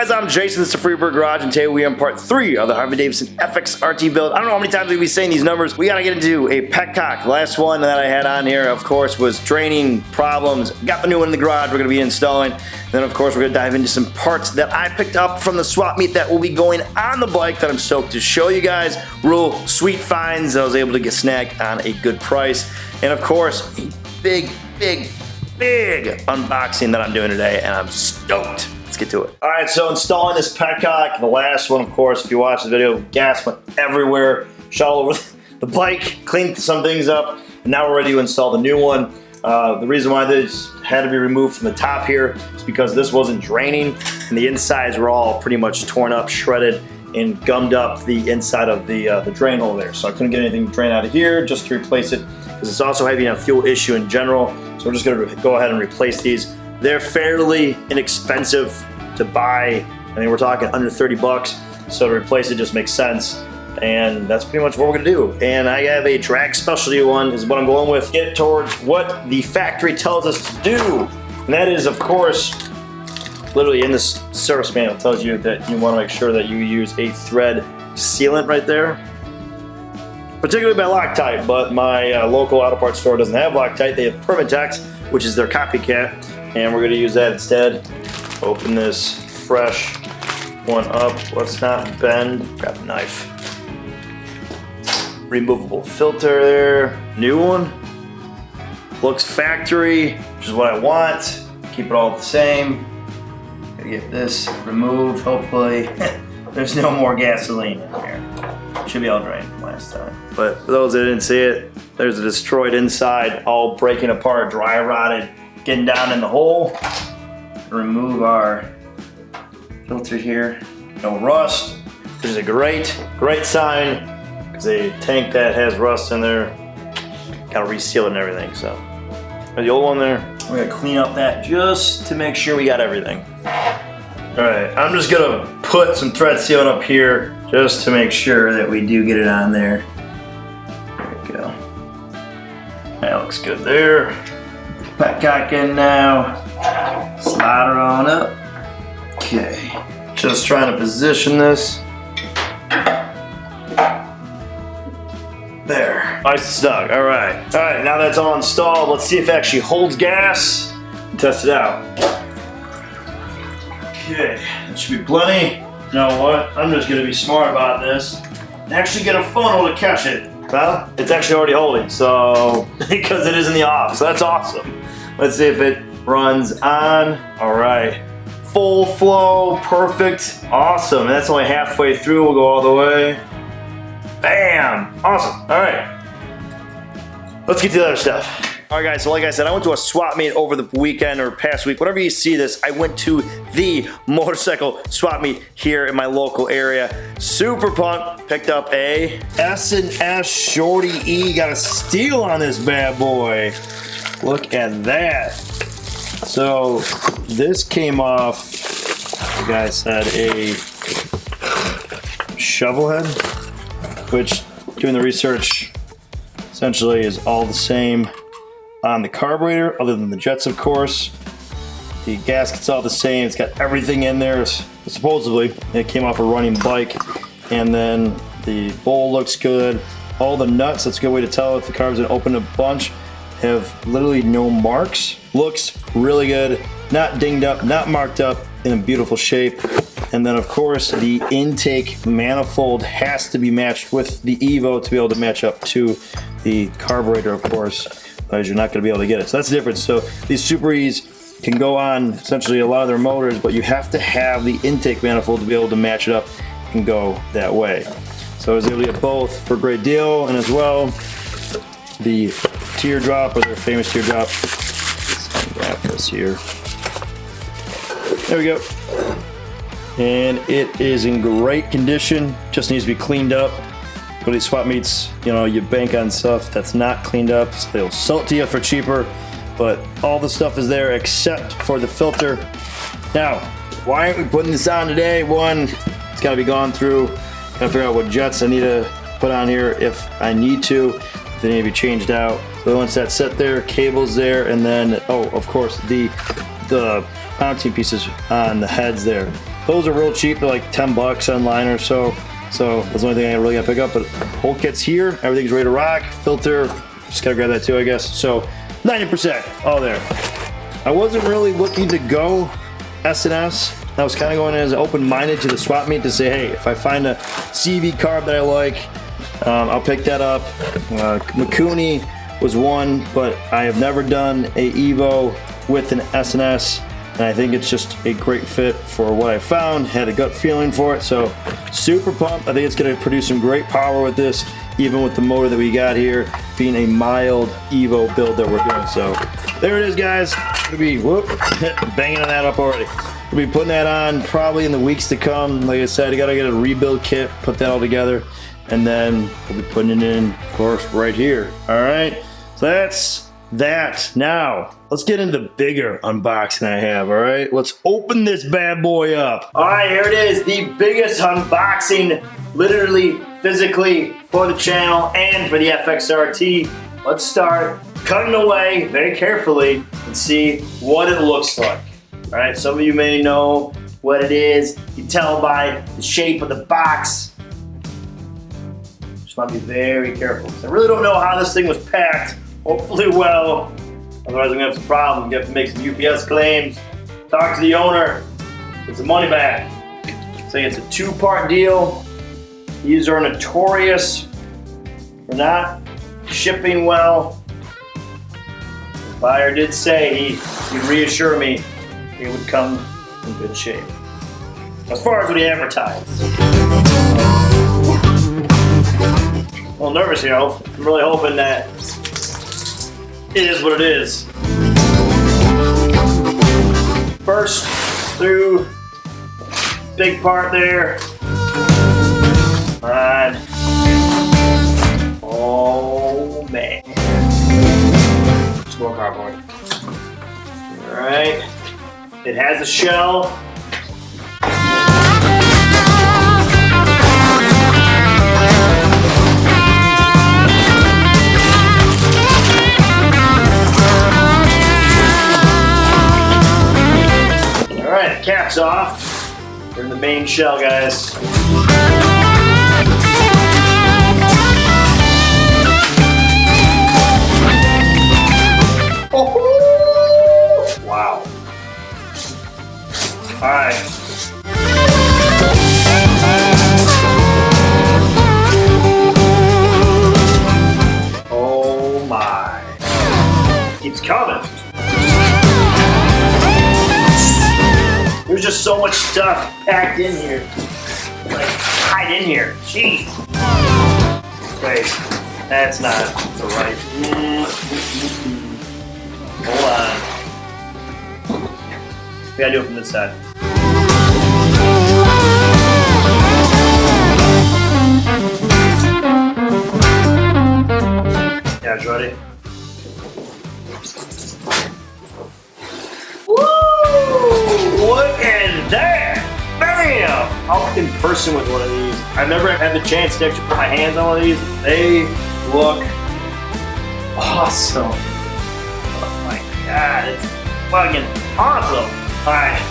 guys, I'm Jason, this is Freebird Garage, and today we are in part 3 of the Harley-Davidson FXRT Build. I don't know how many times we'll be saying these numbers. We gotta get into a Petcock. The last one that I had on here, of course, was draining problems. Got the new one in the garage we're gonna be installing. Then, of course, we're gonna dive into some parts that I picked up from the swap meet that will be going on the bike that I'm stoked to show you guys. Real sweet finds that I was able to get snagged on a good price. And, of course, a big unboxing that I'm doing today, and I'm stoked. Let's get to it. All right, so installing this Petcock, the last one, of course, if you watch the video, gas went everywhere, shot all over the bike, cleaned some things up, and now we're ready to install the new one. The reason why this had to be removed from the top here is because this wasn't draining, and the insides were all pretty much torn up, shredded, and gummed up the inside of the drain hole there. So I couldn't get anything drained out of here just to replace it, because it's also having a fuel issue in general. So we're just gonna go ahead and replace these. They're fairly inexpensive to buy. I mean, we're talking under 30 bucks. So to replace it just makes sense. And that's pretty much what we're gonna do. And I have a drag specialty one is what I'm going with. Get towards what the factory tells us to do. And that is, of course, literally in this service manual, it tells you that you wanna make sure that you use a thread sealant right there. Particularly by Loctite, but my local auto parts store doesn't have Loctite. They have Permatex, which is their copycat, and we're gonna use that instead. Open this fresh one up. Let's not bend. Grab a knife. Removable filter there. New one. Looks factory, which is what I want. Keep it all the same. Gotta get this removed, hopefully. There's no more gasoline in here. Should be all drained from last time. But for those that didn't see it, there's a destroyed inside, all breaking apart, dry rotted, getting down in the hole. Remove our filter here. No rust, which is a great sign, because a tank that has rust in there, gotta reseal it and everything. So the old one there, we're gonna clean up that just to make sure we got everything. All right, I'm just gonna put some thread sealant up here just to make sure that we do get it on there. There we go. That looks good there. Petcock in now. Slide her on up. Okay. Just trying to position this. There. Nice and snug. All right. All right, now that's all installed, let's see if it actually holds gas and test it out. Okay, that should be plenty. You know what? I'm just gonna be smart about this and actually get a funnel to catch it. Well, it's actually already holding, so because it is in the off, so that's awesome. Let's see if it runs on. All right, full flow, perfect, awesome. That's only halfway through. We'll go all the way. Bam! Awesome. All right, let's get to the other stuff. All right, guys, so like I said, I went to a swap meet over the weekend or past week. Whenever you see this, I went to the motorcycle swap meet here in my local area. Super pumped. Picked up a S&S Shorty E. Got a steal on this bad boy. Look at that. So this came off, the guy said, a shovel head, which, doing the research, essentially is all the same on the carburetor, other than the jets, of course. The gasket's all the same. It's got everything in there, supposedly. It came off a running bike. And then the bowl looks good. All the nuts, that's a good way to tell if the car's been opened a bunch, have literally no marks. Looks really good. Not dinged up, not marked up, in a beautiful shape. And then, of course, the intake manifold has to be matched with the Evo to be able to match up to the carburetor, of course. Otherwise, you're not going to be able to get it. So that's the difference. So these Super E's can go on essentially a lot of their motors, but you have to have the intake manifold to be able to match it up and go that way. So I was able to get both for a great deal, and as well, the teardrop, or their famous teardrop. Let's unwrap this here. There we go. And it is in great condition. Just needs to be cleaned up. Go to these swap meets, you know, you bank on stuff that's not cleaned up, so they'll sell it to you for cheaper, but all the stuff is there except for the filter. Now, why aren't we putting this on today? One, it's gotta be gone through. Gotta figure out what jets I need to put on here if I need to, if they need to be changed out. So once that's set there, cables there, and then, oh, of course, the mounting pieces on the heads there. Those are real cheap. They're like 10 bucks online or so. So that's the only thing I really got to pick up. But whole kit's here. Everything's ready to rock. Filter, just gotta grab that too, I guess. So 90% all there. I wasn't really looking to go S&S. I was kind of going as open-minded to the swap meet to say, hey, if I find a CV carb that I like, I'll pick that up. Mikuni was one, but I have never done a Evo with an S&S. And I think it's just a great fit for what I found. Had a gut feeling for it, so super pumped. I think it's gonna produce some great power with this, even with the motor that we got here being a mild Evo build that we're doing. So there it is, guys. Gonna be banging on that up already. We'll be putting that on probably in the weeks to come. Like I said, I gotta get a rebuild kit, put that all together, and then we'll be putting it in, of course, right here. All right, so that's that. Now let's get into the bigger unboxing I have. All right, let's open this bad boy up. All right, here it is, the biggest unboxing, literally, physically, for the channel and for the FXRT. Let's start cutting away very carefully and see what it looks like. All right, some of you may know what it is. You can tell by the shape of the box. Just want to be very careful. I really don't know how this thing was packed. Hopefully well, otherwise I'm gonna have some problems. You have to make some UPS claims, talk to the owner, get some money back. Say it's a two-part deal. These are notorious for not shipping well. The buyer did say he'd reassure me it would come in good shape. As far as what he advertised. A little nervous here. I'm really hoping that it is what it is. First, through big part there. On. Oh man. Just more cardboard. Alright. It has a shell. Alright, cap's off. We're in the main shell, guys. Oh, wow. Alright. Oh my. Keeps coming. There's just so much stuff packed in here. Like, hide in here. Jeez. Wait, that's not the right. Hold on. We gotta do it from this side. Yeah, it's ready. Look at that! Bam! I'll in person with one of these. I've never had the chance to actually put my hands on one of these. They look awesome. Oh my god, it's fucking awesome. Alright,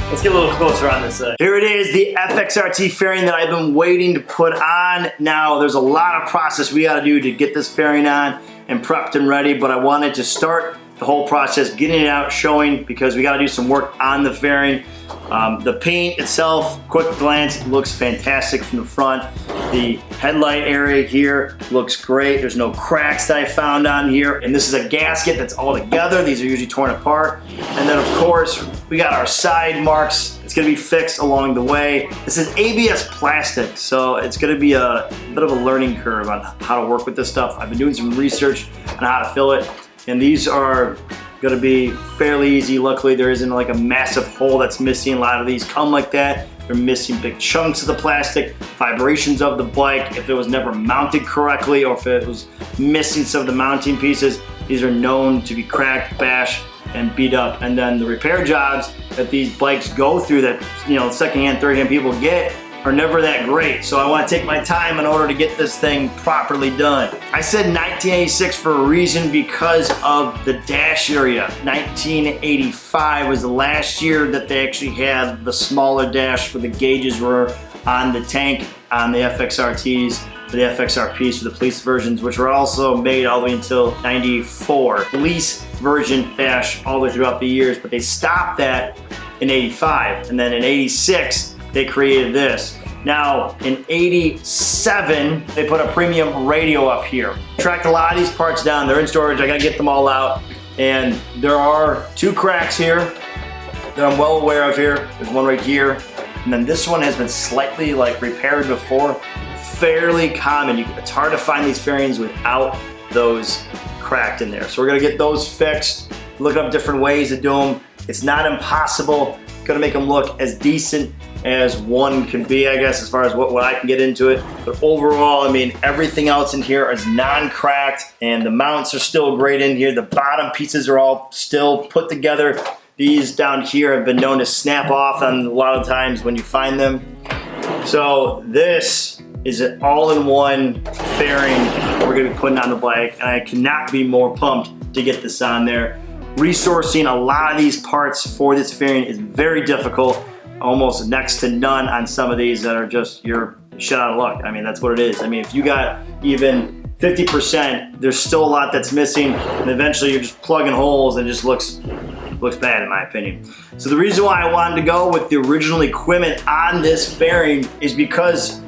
let's get a little closer on this side. Here it is, the FXRT fairing that I've been waiting to put on. Now, there's a lot of process we gotta do to get this fairing on and prepped and ready, but I wanted to start the whole process, getting it out, showing, because we gotta do some work on the fairing. The paint itself, quick glance, looks fantastic from the front. The headlight area here looks great. There's no cracks that I found on here. And this is a gasket that's all together. These are usually torn apart. And then of course, we got our side marks. It's gonna be fixed along the way. This is ABS plastic, so it's gonna be a bit of a learning curve on how to work with this stuff. I've been doing some research on how to fill it. And these are gonna be fairly easy. Luckily, there isn't like a massive hole that's missing. A lot of these come like that. They're missing big chunks of the plastic, vibrations of the bike. If it was never mounted correctly or if it was missing some of the mounting pieces, these are known to be cracked, bashed, and beat up. And then the repair jobs that these bikes go through that, you know, secondhand, thirdhand people get are never that great, so I want to take my time in order to get this thing properly done. I said 1986 for a reason because of the dash area. 1985 was the last year that they actually had the smaller dash where the gauges were on the tank on the FXRTs, the FXRPs for the police versions, which were also made all the way until 94. Police version dash all the way throughout the years, but they stopped that in 85, and then in 86 they created this. Now in 87 they put a premium radio up here. Tracked a lot of these parts down, they're in storage, I gotta get them all out, and there are 2 cracks here that I'm well aware of here. There's one right here, and then this one has been slightly like repaired before. Fairly common. It's hard to find these fairings without those cracked in there. So we're gonna get those fixed, look up different ways to do them. It's not impossible. Gonna make them look as decent as one can be, I guess, as far as what I can get into it. But overall, I mean, everything else in here is non-cracked, and the mounts are still great in here. The bottom pieces are all still put together. These down here have been known to snap off on a lot of times when you find them. So this is an all-in-one fairing we're gonna be putting on the bike, and I cannot be more pumped to get this on there. Resourcing a lot of these parts for this fairing is very difficult, almost next to none on some of these that are just, you're shut out of luck. I mean, that's what it is. I mean, if you got even 50%, there's still a lot that's missing, and eventually you're just plugging holes and it just looks bad in my opinion. So the reason why I wanted to go with the original equipment on this fairing is because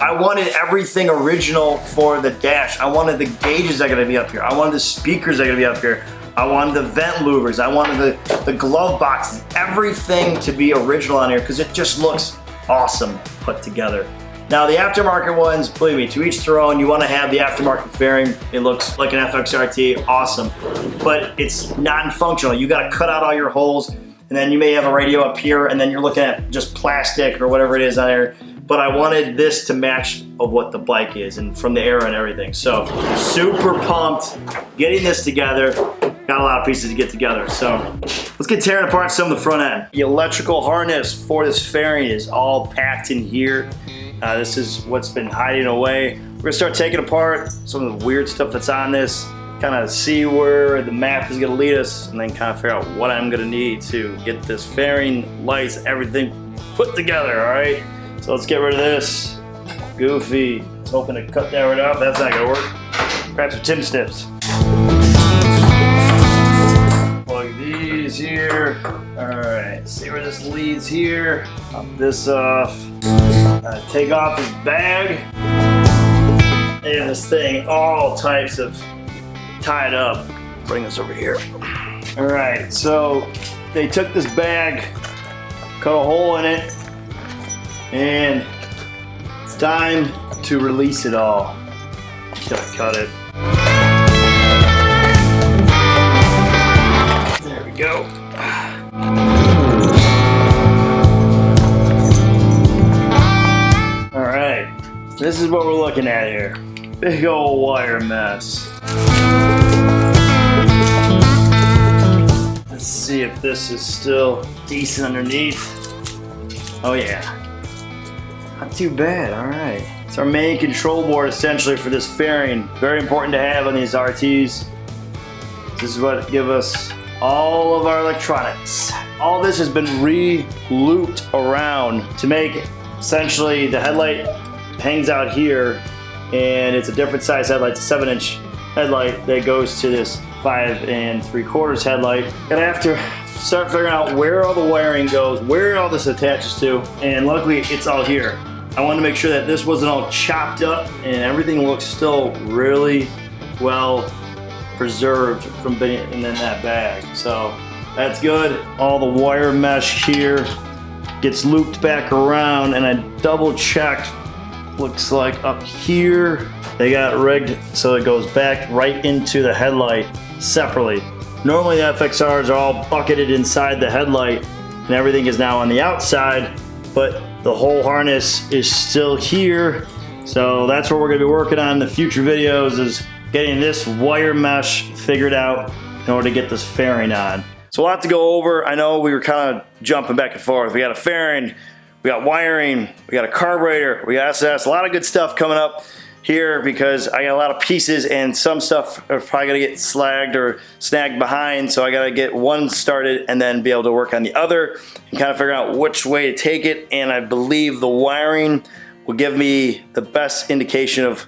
I wanted everything original for the dash. I wanted the gauges that are gonna be up here. I wanted the speakers that are gonna be up here. I wanted the vent louvers. I wanted the glove boxes. Everything to be original on here because it just looks awesome put together. Now the aftermarket ones, believe me, to each their own. You want to have the aftermarket fairing. It looks like an FXRT, awesome. But it's non-functional. You got to cut out all your holes, and then you may have a radio up here, and then you're looking at just plastic or whatever it is on there. But I wanted this to match of what the bike is and from the era and everything. So super pumped getting this together. Got a lot of pieces to get together. So let's get tearing apart some of the front end. The electrical harness for this fairing is all packed in here. This is what's been hiding away. We're gonna start taking apart some of the weird stuff that's on this, kind of see where the map is gonna lead us, and then kind of figure out what I'm gonna need to get this fairing, lights, everything put together, all right? So let's get rid of this. Goofy, it's hoping to cut that right off. That's not gonna work. Grab some tin snips. Plug these here. All right, see where this leads here. Pop this off. Take off his bag. And this thing, all types of tied up. Bring this over here. All right, so they took this bag, cut a hole in it, and it's time to release it all. Just gotta cut it. There we go. All right, this is what we're looking at here. Big old wire mess. Let's see if this is still decent underneath. Oh yeah, not too bad, all right. It's our main control board essentially for this fairing. Very important to have on these RTs. This is what gives us all of our electronics. All this has been re-looped around to make essentially the headlight hangs out here, and it's a different size headlight. It's a 7-inch headlight that goes to this 5 3/4 headlight. Gonna have to start figuring out where all the wiring goes, where all this attaches to, and luckily it's all here. I wanted to make sure that this wasn't all chopped up and everything looks still really well preserved from being in that bag. So that's good. All the wire mesh here gets looped back around, and I double checked. Looks like up here they got rigged so it goes back right into the headlight separately. Normally the FXRs are all bucketed inside the headlight and everything is now on the outside, but the whole harness is still here. So that's what we're gonna be working on in the future videos, is getting this wire mesh figured out in order to get this fairing on. So a lot to go over. I know we were kind of jumping back and forth. We got a fairing, we got wiring, we got a carburetor, we got SS, a lot of good stuff coming up here because I got a lot of pieces and some stuff are probably gonna get slagged or snagged behind, so I gotta get one started and then be able to work on the other and kind of figure out which way to take it. And I believe the wiring will give me the best indication of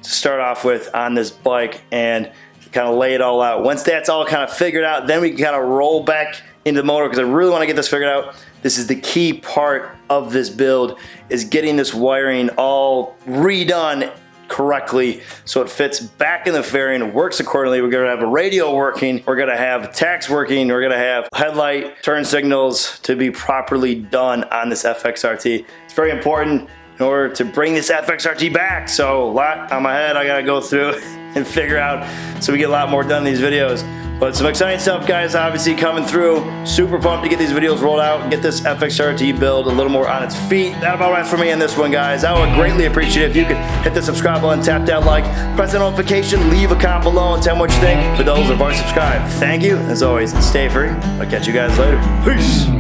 to start off with on this bike and kind of lay it all out. Once that's all kind of figured out, then we can kind of roll back into the motor because I really want to get this figured out. This is the key part of this build, is getting this wiring all redone correctly so it fits back in the fairing, works accordingly. We're gonna have a radio working, we're gonna have tacks working, we're gonna have headlight, turn signals to be properly done on this FXRT. It's very important in order to bring this FXRT back. So a lot on my head I gotta go through and figure out so we get a lot more done in these videos. But some exciting stuff, guys, obviously coming through. Super pumped to get these videos rolled out and get this FXRT build a little more on its feet. That about right for me in this one, guys. I would greatly appreciate it if you could hit the subscribe button, tap that like, press the notification, leave a comment below and tell me what you think. For those that have already subscribed, thank you. As always, stay free. I'll catch you guys later. Peace.